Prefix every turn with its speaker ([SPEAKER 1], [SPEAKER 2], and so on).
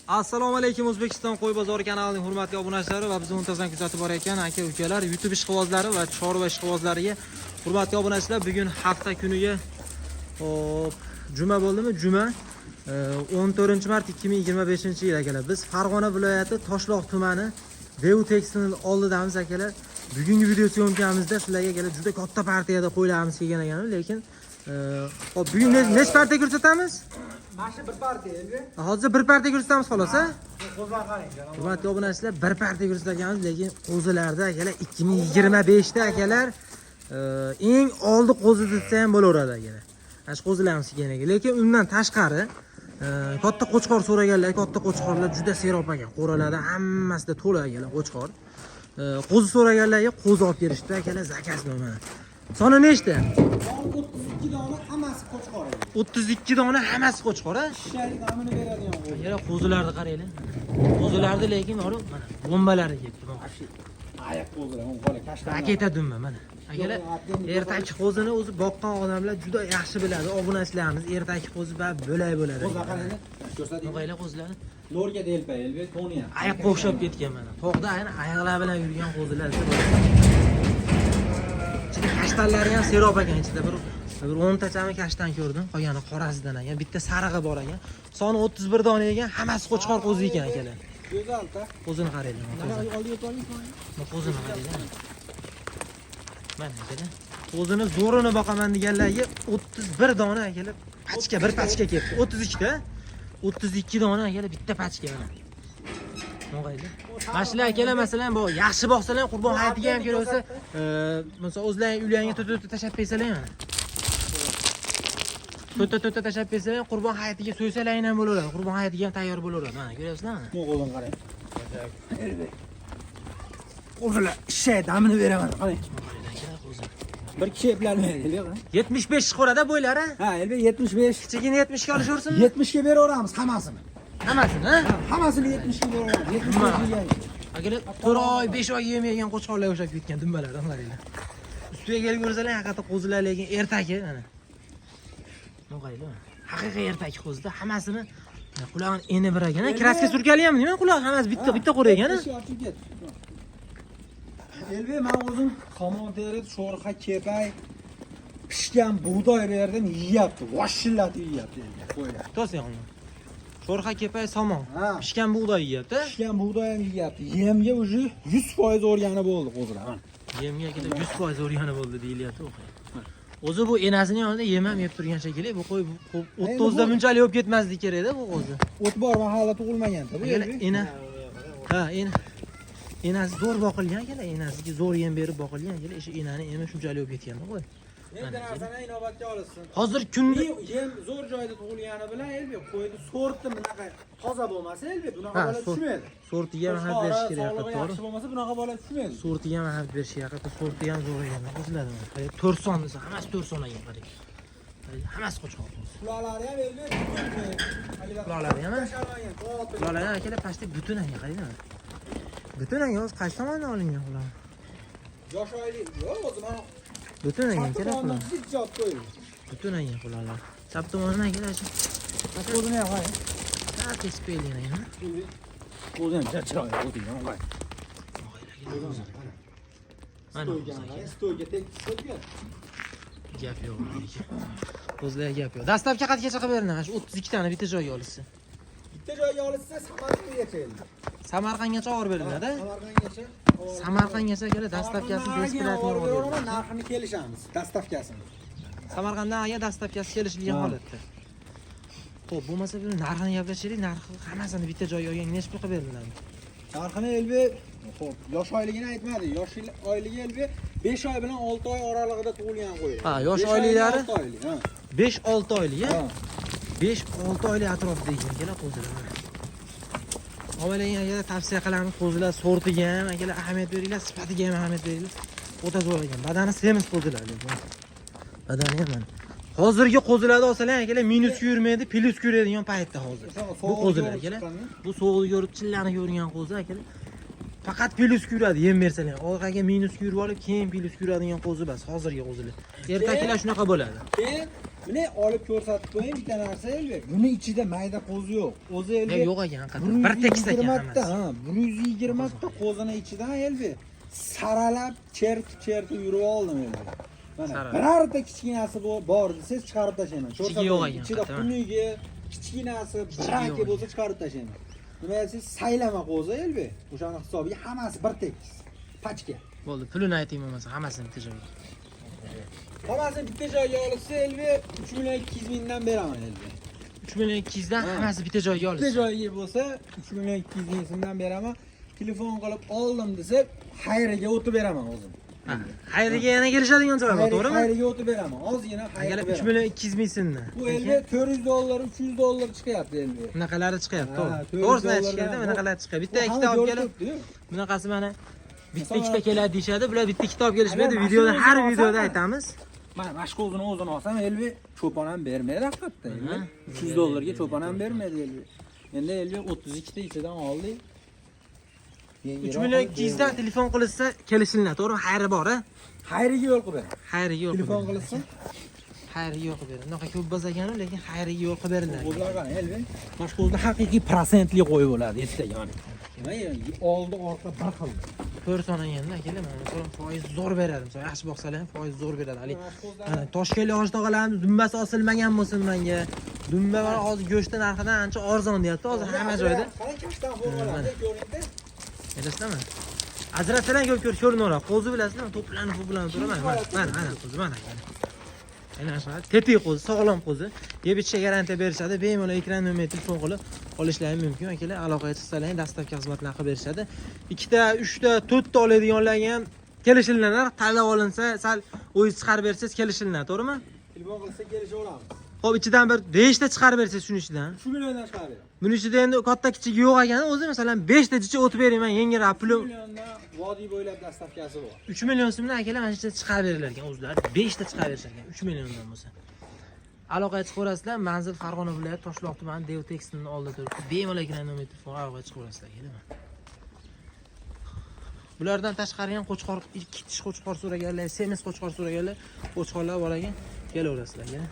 [SPEAKER 1] Assalomu alaykum O'zbekiston qo'y bozori kanalining hurmatli obunachilari va bizni muntazam kuzatib borayotgan aka-ukalar, YouTube ishqibozlari va chorva ishqibozlariga hurmatli obunachilar, bugun hafta kuniga juma bo'ldimi? Juma 14-mart 2025-yil akalar. Biz Farg'ona viloyati Toshloq tumani Deu Tekstil oldidamiz akalar. Bugungi video syomkamizda sizlarga akalar juda katta partiyada qo'ylarimiz kelgan ekan, lekin hop bugun nech partiya ko'rsatamiz?
[SPEAKER 2] Mana bir partiya elbi.
[SPEAKER 1] Hozir bir partiya ko'rsatamiz xolos, a?
[SPEAKER 2] Qo'zlar qarang.
[SPEAKER 1] Hurmatli obunachilar, bir partiya ko'rsatganmiz, lekin qo'zilarda akalar 2025 da akalar eng oldi qo'zi desa ham bo'laveradi akalar. Mana shu qo'zilarimiz kelgan ekan, lekin undan tashqari katta qo'chqor so'raganlar, katta qo'chqorlar juda serob ekan. Qo'ralarda hammasida to'la akalar qo'chqor. Qo'zi so'raganlarga qo'zi olib kelishdi akalar, zakaz mana. Soni nechta?
[SPEAKER 2] 32 dona hammasi qo'chqor.
[SPEAKER 1] 32 dona hammasi qo'chqor, a?
[SPEAKER 2] Shishalik namini beradigan qo'zi.
[SPEAKER 1] Yana qo'zilarni qaranglar. Qo'zilarni lekin mana bombalari kelibdi.
[SPEAKER 2] Ayoq qo'zilar, qo'la kashtan.
[SPEAKER 1] Raketa dumma mana. Akalar, ertaki qo'zini o'zi boqqan odamlar juda yaxshi biladi. Obunachilarimiz ertaki qo'zi bo'ladi.
[SPEAKER 2] Qo'zlar qaranglar. Ko'rsating.
[SPEAKER 1] Qo'ylar qo'zilarni.
[SPEAKER 2] Lorga delpa elbi, toni ham.
[SPEAKER 1] Oyoqqa o'xshab ketgan mana. Tog'da ayni oyoqlar bilan yurgan qo'zilar. Ichida kashtanlari ham serob ekan, ichida bir 10 tachami kashtan ko'rdim. Qolgani qorasidan ekan, bitta sarig'i bor ekan. Soni 31 dona ekan, hammasi qo'chqor qo'zi ekan akalar.
[SPEAKER 2] Go'zal-da.
[SPEAKER 1] Qo'zini qaranglar.
[SPEAKER 2] Mana olib qo'ying.
[SPEAKER 1] Bu qo'zini qaranglar. Mana akalar. Qo'zini zo'rini boqaman deganlarga 31 dona akalar. Pachka, bir pachka kelibdi. 32 da. 32 dona akalar bitta pachka mana. Mo'g'aylar. Mashlar akalar masalan bu yaxshi boqsalar qurbon hayitiga ham kelaversa, masalan o'zlaring uylaringga to'ta tashab qo'ysalar mana. To'ta tashab qo'ysalar qurbon hayitiga so'ysalaring ham bo'laveradi. Qurbon hayitiga ham tayyor bo'laveradi. Mana ko'ryapsizlarmi?
[SPEAKER 2] Qo'zini qarang. Elbi. Qo'zilar shay damini beraman. Qarang. Bir kishi eplanmaydi, elbi.
[SPEAKER 1] 75 chiqarada bo'ylari.
[SPEAKER 2] Ha, elbi 75.
[SPEAKER 1] Kichigini 70 ga olishaversinmi?
[SPEAKER 2] 70 ga beraveramiz hammasini.
[SPEAKER 1] Hammasini, ha?
[SPEAKER 2] Hammasini 70 ga beraveramiz. 75 ga.
[SPEAKER 1] Akalar 4 oy, 5 oy yemagan qo'chqorlar o'xshab ketgan dumbalardan qaranglar. Ustiga kelib ko'rsalar, haqiqatda qo'zilar lekin ertaki mana. Mo'g'aylar. Haqiqiy ertaki qo'zida hammasini qulog'ini eni bir ekan. Kraska surkalyapmi? Nima quloq hammasi bitta qo'ragan, ha?
[SPEAKER 2] Elbi men o'zim xomon teri, sho'rxa, kepay, pishgan bug'doy berdim, yeyapti. Vashillatib yeyapti elbi. Qo'ylar.
[SPEAKER 1] To'sing uni. Sho'rxa, kepay, somon.
[SPEAKER 2] Ha.
[SPEAKER 1] Pishgan bug'doy yeyapti.
[SPEAKER 2] Pishgan bug'doy ham yeyapti. Yemga уже 100% o'rgani bo'ldi qo'zilar.
[SPEAKER 1] Yemga kelib 100% o'rgani bo'ldi deyilyapti, o'qing. O'zi bu enasini yonida yem ham yeb turgan shekilli. Bu qo'y 30 da bunchalik yeb ketmasdi kerak-da bu qo'zi.
[SPEAKER 2] O't bor mahalla tug'ilmaganda bu elbi.
[SPEAKER 1] Ena. Ha, enasi zo'r boqilgan akalar, enasiga zo'r yem berib boqilgan akalar, o'sha enani emi shunchalik yeb ketganda qo'y.
[SPEAKER 2] Endi narsani inobatga olsin.
[SPEAKER 1] Hozir kunda
[SPEAKER 2] Yem zo'r joyda tug'ilgani bilan elbi qo'yni sortni bunaqa toza bo'lmasa elbi bunaqa bola tushmaydi.
[SPEAKER 1] Sortiga ham haq berish kerak,
[SPEAKER 2] to'g'ri. Yaxshi bo'lmasa bunaqa bola tushmaydi.
[SPEAKER 1] Sortiga ham haq berish kerak, sorti ham zo'r ekan. Qo'ziladi. 4 son desa, hammasi 4 son ekan qarang. Hammasi qo'chqor qo'zi.
[SPEAKER 2] Quloqlari ham elbi.
[SPEAKER 1] Quloqlari ham. Quloqlari ham akalar pastda butun ekan, qarang. Butun ekan, o'zi qaysi tomondan olingan ular?
[SPEAKER 2] Yosh oylik. Yo'q, o'zi mana
[SPEAKER 1] butun ekan kerak ular.
[SPEAKER 2] Ijod qo'ydi.
[SPEAKER 1] Butun ekan ular. Chap tomonidan kelar shu.
[SPEAKER 2] O'zini ham qarang.
[SPEAKER 1] Ha, tespelgan ekan.
[SPEAKER 2] O'zi ham chiroyli o'tdi, mana.
[SPEAKER 1] Mana
[SPEAKER 2] stoyga tekib
[SPEAKER 1] gap yo'q. O'zlar gap yo'q. Dastlabki qatgacha qilib bering, mana shu 32 tani bitta joyga olishsa.
[SPEAKER 2] Bitta joyga olishsa Samarqandgacha endi.
[SPEAKER 1] Samarqandgacha olib beriladi.
[SPEAKER 2] Samarqandgacha.
[SPEAKER 1] Samarqandgacha kelar dastlabkasini tesplatni olib beriladi.
[SPEAKER 2] Narxini kelishamiz, dastavkasini.
[SPEAKER 1] Samarqanddan aya dastlabkasi kelishilgan holatda. Xo'p, bo'lmasa bu narxini gaplashaylik, narxi hammasini bitta joyga olgan nechta qilib beriladi?
[SPEAKER 2] Narxini elbi, xo'p, yosh oyligini aytmadi. Yosh oyligi elbi 5 oy bilan 6 oy oralig'ida tug'ilgan qo'y.
[SPEAKER 1] Ha, yosh oyliklari
[SPEAKER 2] 6 oylik, ha.
[SPEAKER 1] 5-6 oylik, ha. 5-6 oylik atrofida ekan kelar qo'zilar. Avvaliga tavsiya qilamiz, qo'zilar sortiga ham akalar ahamiyat beringlar, sifatiga ham ahamiyat beringlar. O'ta zo'r ekan. Badani semiz qo'zilar lekin. Badani ham mana. Hozirgi qo'zilarda olsalar akalar minusga yurmaydi, plyusga yuradigan paytda hozir. Bu qo'zilar akalar. Bu sovuqni ko'rib, chillani ko'rgan qo'zi akalar. Faqat plyusga yuradi, yem bersalar. Orqaga minusga yurib olib, keyin plyusga yuradigan qo'zi bas, hozirgi qo'zilar. Ertaklar shunaqa bo'ladi.
[SPEAKER 2] Keyin Buni olib ko'rsatib qo'ying bitta narsa Elbek. Buni ichida mayda qo'zi yo'q. O'zi Elbek.
[SPEAKER 1] Yo'q ekan, qattiq. Bir tekis ekan hammasi.
[SPEAKER 2] Ha, 120 ta qo'zini ichidan Elbek. Saralab, chertib yurib oldim Elbek. Mana birorta kichkinasi bor desangiz chiqarib tashlayman.
[SPEAKER 1] Kichigi yo'q ekan.
[SPEAKER 2] Ichida xunigi, kichkinasi, braki bo'lsa chiqarib tashlayman. Nima desangiz, saylama qo'zi Elbek. O'shani hisobiga hammasi bir tekis. Pachka.
[SPEAKER 1] Bo'ldi, pulini ayting bo'lmasa, hammasini bitta joyga.
[SPEAKER 2] Hammasini bitta joyga olsa Elbek 3.200.000 mingdan beraman Elbek.
[SPEAKER 1] 3.200.000 dan hammasi bitta joyga
[SPEAKER 2] Bitta
[SPEAKER 1] olasiz.
[SPEAKER 2] joyga bo'lsa 3.200.000 so'mdan beraman. Telefon qilib oldim desa, xayriga o'tib beraman o'zim.
[SPEAKER 1] Xayriga yana kelishadigan joy bor, to'g'rimi?
[SPEAKER 2] Xayriga o'tib beraman. Ozgina xayriga
[SPEAKER 1] Agar
[SPEAKER 2] beraman.
[SPEAKER 1] 3.200.000 so'mdan.
[SPEAKER 2] Bu Elbek $400, $300 chiqyapti Elbek.
[SPEAKER 1] Bunaqalari chiqyapti,
[SPEAKER 2] Ha,
[SPEAKER 1] to'g'ri.
[SPEAKER 2] 400
[SPEAKER 1] To'g'risini aytishganda
[SPEAKER 2] dollardan
[SPEAKER 1] bunaqalari chiqyapti. Bitta
[SPEAKER 2] Bu
[SPEAKER 1] ikkita
[SPEAKER 2] hamma
[SPEAKER 1] olib kelib,
[SPEAKER 2] ko'ribdi-yu.
[SPEAKER 1] bunaqasi mana bitta
[SPEAKER 2] Masalan,
[SPEAKER 1] ikkita keladi deyshadi. Bular bitta ikkita olib kelishmaydi.
[SPEAKER 2] Agar
[SPEAKER 1] Videoda
[SPEAKER 2] mashina
[SPEAKER 1] har
[SPEAKER 2] o'zini
[SPEAKER 1] videoda
[SPEAKER 2] olsam-
[SPEAKER 1] aytamiz.
[SPEAKER 2] Mana mashqa o'zini olsam Elbek cho'pon ham bermaydi haqiqatda. $300 ga cho'pon ham bermaydi Elbek. Endi Elbek 32 ta ichidan oldik.
[SPEAKER 1] 3.200.000 dan telefon qilsa kelishinglar, to'g'rimi? Xayri bor, a?
[SPEAKER 2] Xayriga yo'l qilib ber.
[SPEAKER 1] Xayriga yo'q.
[SPEAKER 2] Telefon qilsa
[SPEAKER 1] Xayriga yo'q beriladi. Bunaqa ko'p bas ekan, lekin xayriga yo'q beriladi.
[SPEAKER 2] O'zlar qani Elbek? Mashqa o'zida haqiqiy prosentli qo'y bo'ladi, esdagan. Oldi orqa bir xil.
[SPEAKER 1] Ko'rsonaganda akalar, mana ko'ring, foiz zo'r beradi. Misol yaxshi boqsalar ham foiz zo'r beradi. Hali ana Toshkent yosh tog'alarimiz dumbasi osilmagan bo'lsin menga. Dumba va hozir go'shtni narxidan ancha arzon deyapti. Hozir hamma joyda.
[SPEAKER 2] Qani kashtan bo'ladi, ko'ringda.
[SPEAKER 1] Bilasizmi? Ajratsalar ko'rinaveradi. Qo'zi bilasizmi? To'planib turaman. Mana qo'zi mana. Aynan shu. Tetik qo'zi, sog'lom qo'zi. Yeb ichishga garantiya berishadi. Bemalol ekran nomer telefon qilib olishlari mumkin. Akalar aloqaga chiqsalar, dastavka xizmatlarini qilib berishadi. 2 ta, 3 ta, 4 ta oladiganlarga ham kelishiladi. Tanlab olinsa, sal o'yiz chiqarib bersangiz kelishiladi, to'g'rimi?
[SPEAKER 2] Telefon qilsa kelishaveramiz.
[SPEAKER 1] Xo'p, ichidan bir 5 ta chiqarib bersangiz shuni ichidan.
[SPEAKER 2] 3 milliondan chiqarib.
[SPEAKER 1] Buning ichida endi katta kichik yo'q ekan, o'zi masalan 5 ta jicha o'tib bering, men yengilroq
[SPEAKER 2] 3
[SPEAKER 1] pulim.
[SPEAKER 2] milliondan vodiy bo'ylab dastavkasi bor.
[SPEAKER 1] 3 million so'mdan akalar mana shu chiqarib berilar ekan o'zlari. 5 ta chiqarib berishar ekan 3 milliondan bo'lsa. Aloqaga chiqaverasizlar, manzil Farg'ona viloyati Toshloq tumani Devtekstning oldida turibdi. Bemalol ekran nomer telefon aloqaga chiqaverasizlar, keldimi? Bulardan tashqari ham qo'chqor, ikki tish qo'chqor so'raganlar, semiz qo'chqor so'raganlar, qo'chqorlar bor ekan, kelaverasizlar, keling.